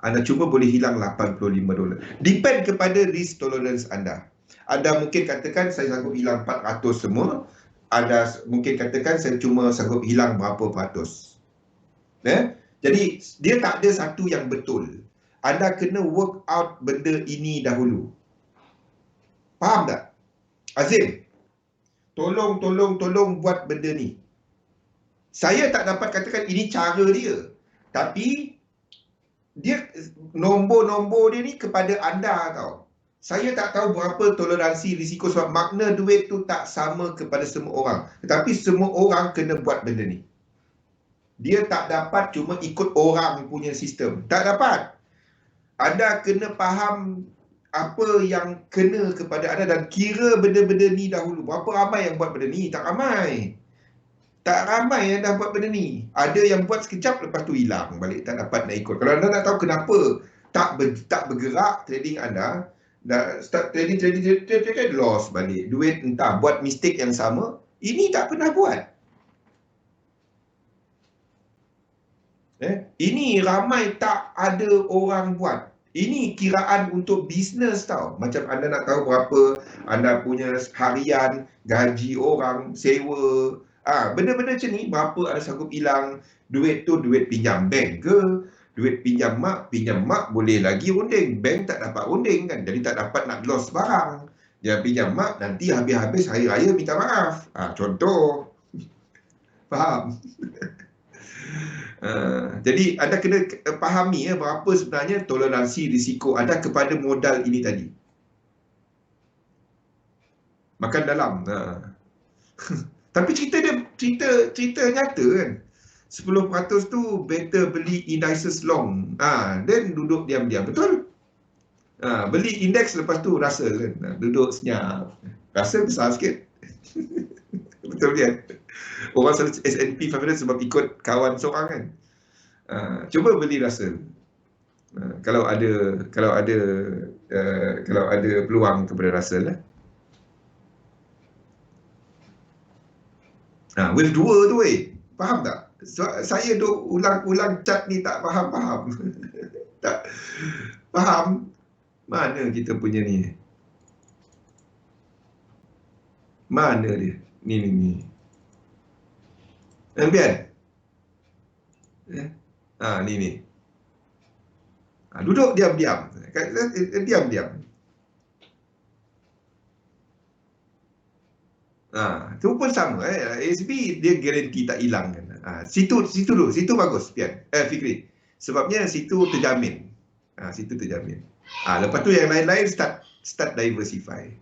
Anda cuma boleh hilang $85. Depend kepada risk tolerance anda. Anda mungkin katakan saya sanggup hilang 400 semua. Anda mungkin katakan saya cuma sanggup hilang berapa peratus. Jadi dia tak ada satu yang betul. Anda kena work out benda ini dahulu. Faham tak? Azim, tolong buat benda ni. Saya tak dapat katakan ini cara dia. Tapi dia nombor-nombor dia ni kepada anda tau. Saya tak tahu berapa toleransi risiko sebab makna duit tu tak sama kepada semua orang. Tetapi semua orang kena buat benda ni. Dia tak dapat cuma ikut orang punya sistem. Tak dapat. Anda kena faham apa yang kena kepada anda dan kira benda-benda ni dahulu. Berapa ramai yang buat benda ni? Tak ramai. Tak ramai yang dah buat benda ni. Ada yang buat sekejap lepas tu hilang balik. Tak dapat nak ikut. Kalau anda nak tahu kenapa tak bergerak trading anda, dah start trading loss balik. Duit entah buat mistake yang sama. Ini tak pernah buat. Ini ramai tak ada orang buat. Ini kiraan untuk bisnes tau. Macam anda nak tahu berapa anda punya harian, gaji orang, sewa. Benda-benda macam ni, berapa anda sanggup hilang. Duit tu duit pinjam bank ke? Duit pinjam mak boleh lagi unding. Bank tak dapat unding kan. Jadi tak dapat nak loss barang. Dia pinjam mak, nanti habis-habis hari raya minta maaf. Contoh. Faham? Jadi anda kena fahami berapa sebenarnya toleransi risiko anda kepada modal ini tadi. Makan dalam. Tapi cerita nyata kan. 10% tu better beli indices long. Then duduk diam-diam. Betul? Beli indeks lepas tu Russell kan. Duduk senyap. Russell besar sikit. Betul kan? Orang selalu S&P 500 sebab ikut kawan seorang kan. Cuba beli Russell. Kalau ada peluang kepada Russell lah. Wave 2 tu faham tak? Saya duk ulang-ulang chart ni tak faham-faham. Tak faham. Mana kita punya ni? Mana dia? Ni. Biar. Ni. Duduk diam-diam. Diam-diam. Tu pun sama. ASB dia garanti tak hilang kan. Situ dulu. Situ bagus. Fikri. Sebabnya situ terjamin. Situ terjamin. Lepas tu yang lain-lain start diversify.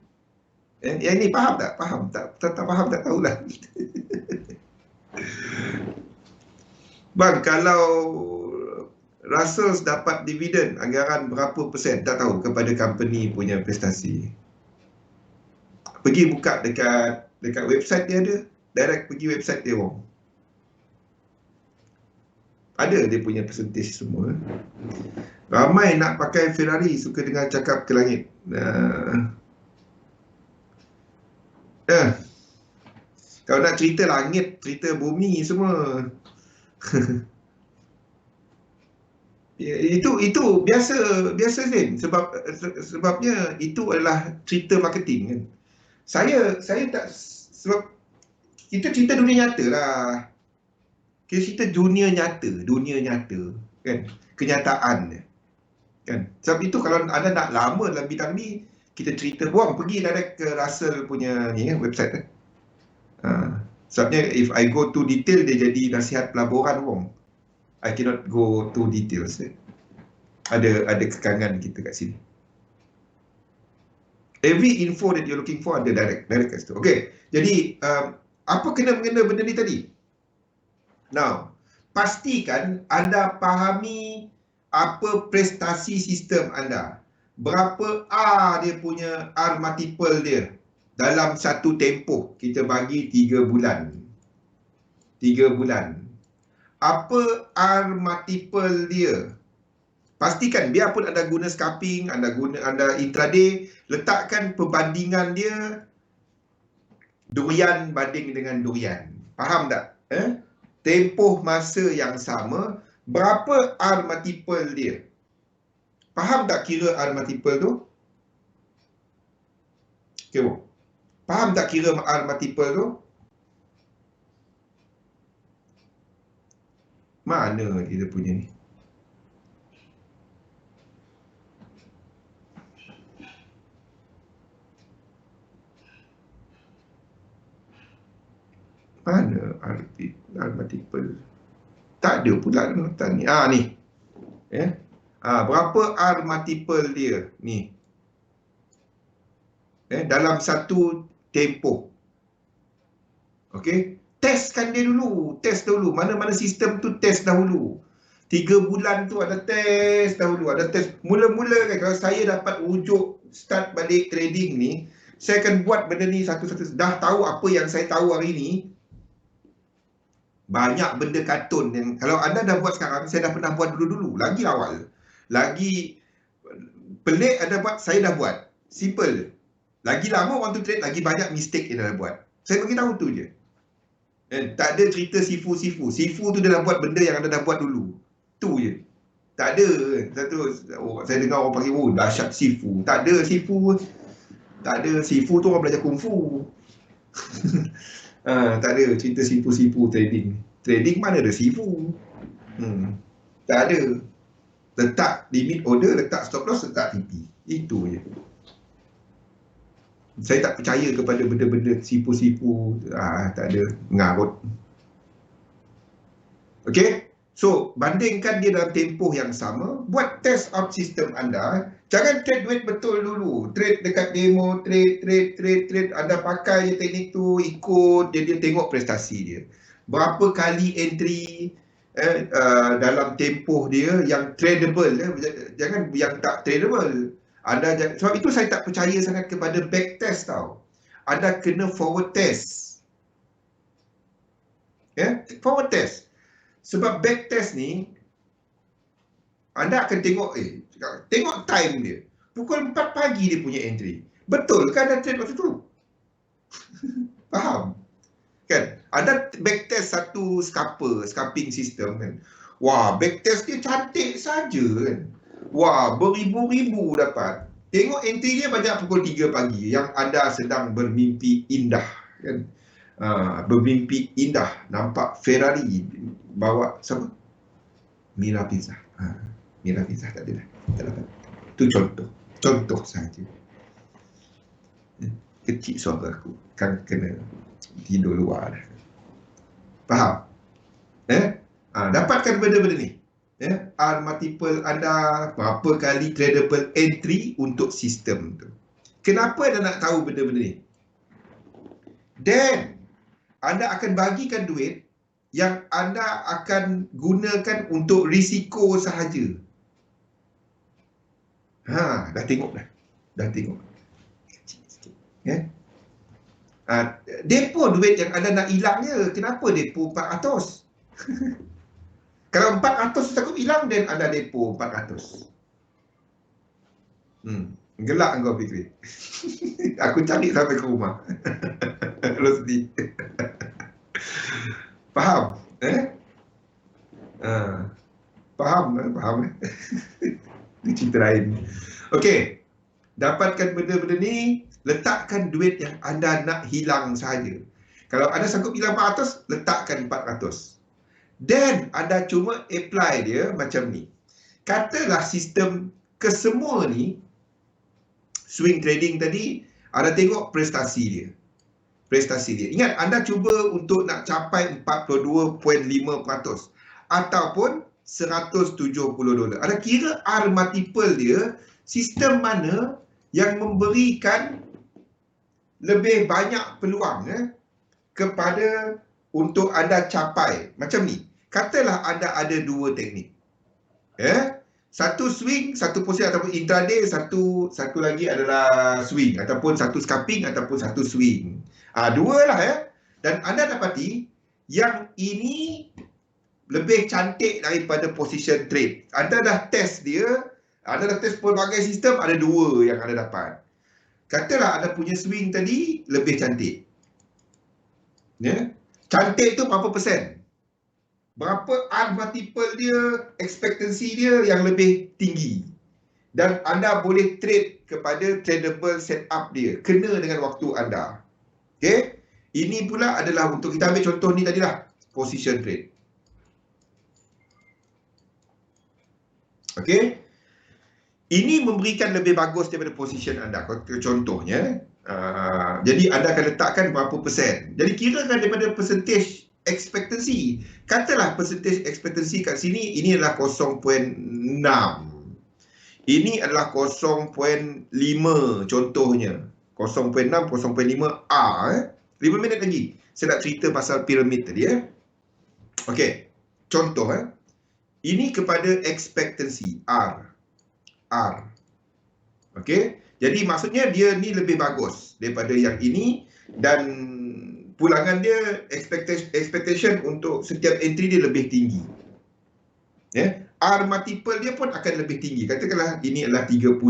Yang ni faham tak? Faham tak? Tak faham tak tahulah. Bang, kalau Russell dapat dividen anggaran berapa persen? Tak tahu kepada company punya prestasi. Pergi buka dekat website dia ada. Direct pergi website dia orang. Ada dia punya percentage semua. Ramai nak pakai Ferrari suka dengar cakap ke langit. Kalau nak cerita langit, cerita bumi semua. Itu biasa Zain. Sebabnya itu adalah cerita marketing kan. Saya tak, sebab kita cerita dunia nyata lah. Kita cerita dunia nyata kan, kenyataan kan. Sebab itu kalau anda nak lama dalam bidang ni, kita cerita buang pergi direct ke Russell punya ni website sebabnya if I go too detail dia jadi nasihat pelaburan wong. I cannot go too details. Ada kekangan kita kat sini. Every info that you're looking for ada direct kat situ. Okay, jadi apa kena-mengena benda ni tadi? Now, pastikan anda fahami apa prestasi sistem anda. Berapa R dia punya R multiple dia dalam satu tempoh. Kita bagi 3 bulan. 3 bulan. Apa R multiple dia? Pastikan biarpun anda guna scalping, anda intraday, letakkan perbandingan dia durian banding dengan durian. Faham tak? Tempoh masa yang sama, berapa R multiple dia? Faham tak kira R multiple tu? Okay, faham tak kira R multiple tu? Mana kita punya ni? Mana R multiple? Tak ada pula notan ni. Ni. Berapa R multiple dia? Ni. Dalam satu tempoh. Okey. Testkan dia dulu. Test dulu. Mana-mana sistem tu test dahulu. 3 bulan tu ada test dahulu. Ada test. Mula-mula kan kalau saya dapat wujud start balik trading ni, saya akan buat benda ni satu-satu. Dah tahu apa yang saya tahu hari ni. Banyak benda kartun yang kalau anda dah buat sekarang, saya dah pernah buat dulu-dulu. Lagi awal. Lagi pelik ada buat, saya dah buat. Simple. Lagi lama orang tu trade, lagi banyak mistake yang dah buat. Saya bagi tahu tu je. Tak ada cerita sifu-sifu. Sifu tu dia dah buat benda yang anda dah buat dulu. Tu je. Tak ada. Saya dengar orang panggil, dahsyat sifu. Tak ada sifu. Tak ada. Sifu tu orang belajar kungfu. Tak ada cerita sifu-sifu trading. Trading mana ada sifu? Tak ada. Letak limit order, letak stop loss, letak TP. Itu je. Saya tak percaya kepada benda-benda sifu-sifu. Tak ada. Mengarut. Okay? So, bandingkan dia dalam tempoh yang sama. Buat test out sistem anda. Jangan trade duit betul dulu. Trade dekat demo, trade. Anda pakai je teknik tu, ikut, dia tengok prestasi dia. Berapa kali entry dalam tempoh dia yang tradable. Jangan yang tak tradable. Sebab itu saya tak percaya sangat kepada back test tau. Anda kena forward test. Forward test. Sebab back test ni, anda akan tengok, tengok time dia. Pukul 4 pagi dia punya entry. Betul kan anda trade waktu tu? Faham? Kan? Anda backtest satu scalping system kan. Wah, backtest dia cantik saja kan. Wah, beribu-ribu dapat. Tengok entry dia banyak pukul 3 pagi yang anda sedang bermimpi indah kan. Bermimpi indah, nampak Ferrari bawa siapa? Mira Pizza. Mira Pizza tak ada dah. Tak dapat. Itu contoh saja. Kecil suara aku. Kan kena tidur luar dah. Faham? Dapatkan benda-benda ni. R multiple anda, berapa kali tradable entry untuk sistem tu. Kenapa anda nak tahu benda-benda ni? Dan anda akan bagikan duit yang anda akan gunakan untuk risiko sahaja. Dah tengok dah. Dah tengok. Kecil sikit. Depo duit yang anda nak hilangnya, kenapa depo 400? Kalau 400 takut hilang, dan anda depo 400. Gelak kau fikir. Aku cari sampai ke rumah. Rosdi. Faham? Faham? Ini cerita lain. Okey. Dapatkan benda-benda ni, letakkan duit yang anda nak hilang sahaja. Kalau anda sanggup hilang 400, letakkan 400. then anda cuma apply dia macam ni. Katalah sistem kesemua ni, swing trading tadi, anda tengok prestasi dia. Ingat, anda cuba untuk nak capai 42.5% ataupun $170. Anda kira R multiple dia, sistem mana yang memberikan lebih banyak peluang kepada untuk anda capai macam ni. Katalah anda ada dua teknik. Satu swing, satu posisi ataupun intraday, satu lagi adalah swing ataupun satu scalping ataupun satu swing. Dua lah Dan anda dapati yang ini lebih cantik daripada position trade. Anda dah test dia, anda dah test pelbagai sistem, ada dua yang anda dapat. Katalah anda punya swing tadi lebih cantik. Cantik tu berapa persen? Berapa R multiple dia, ekspektasi dia yang lebih tinggi. Dan anda boleh trade kepada tradable setup dia. Kena dengan waktu anda. Okey? Ini pula adalah untuk kita ambil contoh ni tadilah. Position trade. Okey? Ini memberikan lebih bagus daripada position anda. Contohnya, jadi anda akan letakkan berapa persen. Jadi kirakan daripada percentage ekspektasi. Katalah percentage ekspektasi kat sini, ini adalah 0.6. Ini adalah 0.5 contohnya. 0.6, 0.5 R. 5 minit lagi. Saya nak cerita pasal piramid tadi. Okey. Contoh. Ini kepada ekspektasi R. Okey. Jadi maksudnya dia ni lebih bagus daripada yang ini dan pulangan dia expectation untuk setiap entry dia lebih tinggi. R multiple dia pun akan lebih tinggi. Katakanlah ini adalah 30.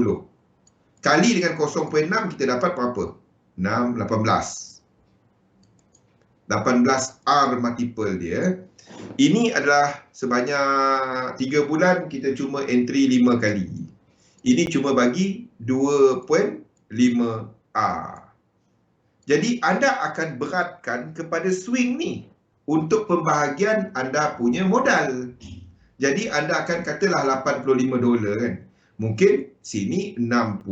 Kali dengan 0.6 kita dapat berapa? 6, 18 R multiple dia. Ini adalah sebanyak 3 bulan kita cuma entry 5 kali. Ini cuma bagi 2.5 R. Jadi anda akan beratkan kepada swing ni untuk pembahagian anda punya modal. Jadi anda akan katalah $85 kan. Mungkin sini 60,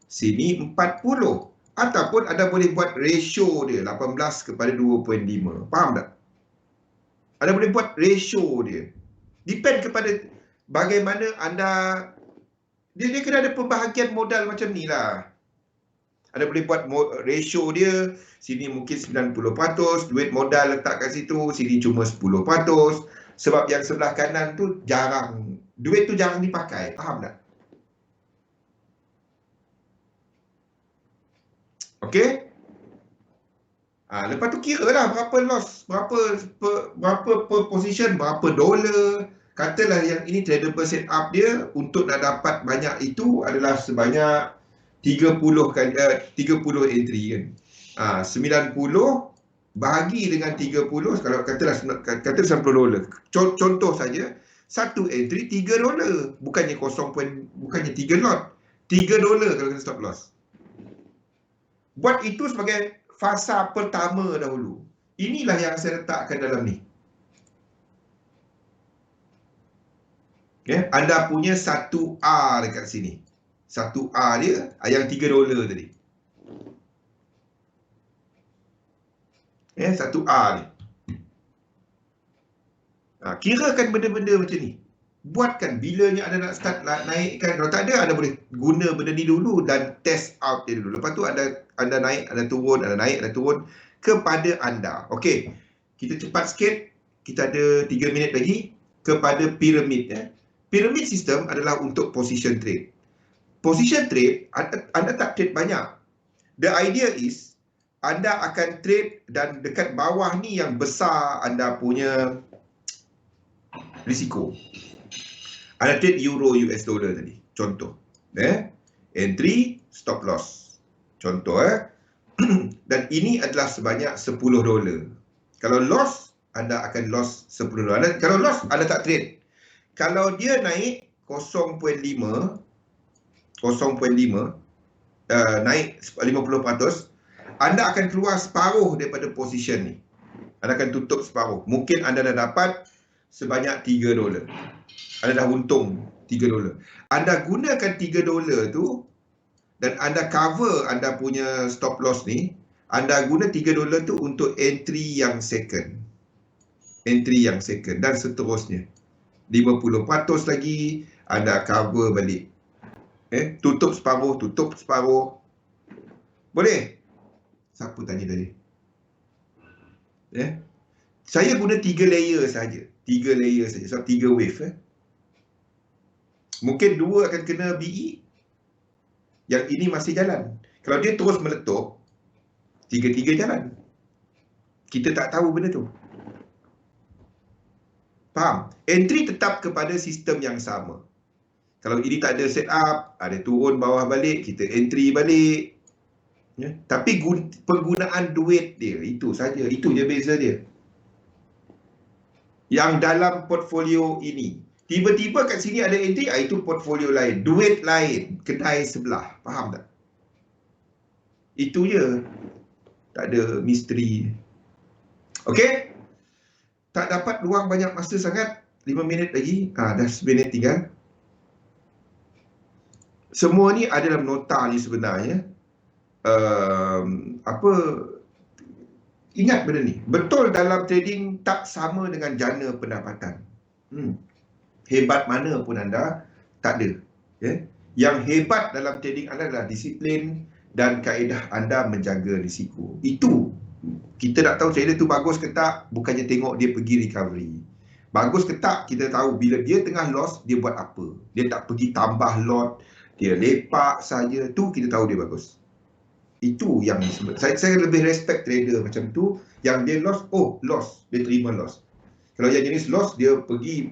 sini 40. Ataupun anda boleh buat ratio dia 18 kepada 2.5. Faham tak? Anda boleh buat ratio dia. Depend kepada bagaimana anda, dia kena ada pembahagian modal macam ni lah. Anda boleh buat ratio dia, sini mungkin 90%, duit modal letak kat situ, sini cuma 10%. Sebab yang sebelah kanan tu jarang, duit tu jarang dipakai. Faham tak? Okey? Lepas tu kira lah berapa loss, berapa per position, berapa dolar. Katalah yang ini tradable setup dia untuk nak dapat banyak itu adalah sebanyak 30 entry kan. 90 bahagi dengan 30, kalau katalah $90. Contoh saja, satu entry $3. Bukannya bukannya 3 lot. $3 kalau kita stop loss. Buat itu sebagai fasa pertama dahulu. Inilah yang saya letakkan dalam ni. Anda punya 1R dekat sini. 1R dia yang $3 tadi. 1R ni. Kirakan benda-benda macam ni. Buatkan bilanya anda nak start naikkan. Kalau tak ada, anda boleh guna benda ni dulu dan test out dia dulu. Lepas tu anda naik, anda turun, anda naik, anda turun kepada anda. Okey, kita cepat sikit. Kita ada 3 minit lagi kepada piramid. Piramid system adalah untuk position trade. Position trade, anda tak trade banyak. The idea is, anda akan trade dan dekat bawah ni yang besar anda punya risiko. Anda trade euro US dollar tadi. Contoh. Entry, stop loss. Contoh. Dan ini adalah sebanyak $10. Kalau loss, anda akan loss $10. Kalau loss, anda tak trade. Kalau dia naik 0.5, naik 50%, anda akan keluar separuh daripada position ni. anda akan tutup separuh. Mungkin anda dah dapat sebanyak $3. Anda dah untung $3. Anda gunakan $3 tu dan anda cover anda punya stop loss ni, anda guna $3 tu untuk entry yang second. Entry yang second dan seterusnya. 50% lagi anda cover balik. Tutup separuh, tutup separuh. Boleh? Siapa tanya tadi? Saya guna 3 layer saja. 3 layer saja. Sebab 3 wave. Mungkin 2 akan kena BE. Yang ini masih jalan. Kalau dia terus meletup, 3-3 jalan. Kita tak tahu benda tu. Faham? Entry tetap kepada sistem yang sama. Kalau ini tak ada setup, ada turun bawah balik, kita entry balik. Tapi penggunaan duit dia, itu saja. Itu je beza dia. Yang dalam portfolio ini, tiba-tiba kat sini ada entry, itu portfolio lain, duit lain, kedai sebelah. Faham tak? Itu je. Tak ada misteri. Okey? Tak dapat luang banyak masa sangat. 5 minit lagi. Dah 1 minit tinggal. Semua ni ada dalam nota ni sebenarnya. Ingat benda ni. Betul, dalam trading tak sama dengan jana pendapatan. Hebat mana pun anda, tak ada. Yang hebat dalam trading anda adalah disiplin dan kaedah anda menjaga risiko. Itu. Kita nak tahu trader tu bagus ke tak, bukannya tengok dia pergi recovery. Bagus ke tak, kita tahu bila dia tengah loss, dia buat apa. Dia tak pergi tambah lot, dia lepak saja, tu kita tahu dia bagus. Itu yang saya lebih respect trader macam tu, yang dia loss, loss, dia terima loss. Kalau yang jenis loss, dia pergi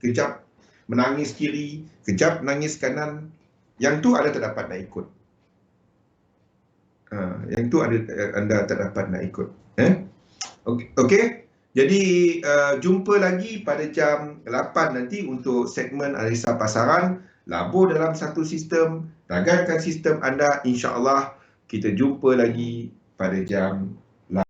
kejap menangis kiri, kejap menangis kanan, yang tu ada tak dapat nak ikut. Yang tu anda tak dapat nak ikut. Okey. Jadi jumpa lagi pada jam 8 nanti untuk segmen analisa pasaran. Labur dalam satu sistem, ragalkan sistem anda. InsyaAllah kita jumpa lagi pada jam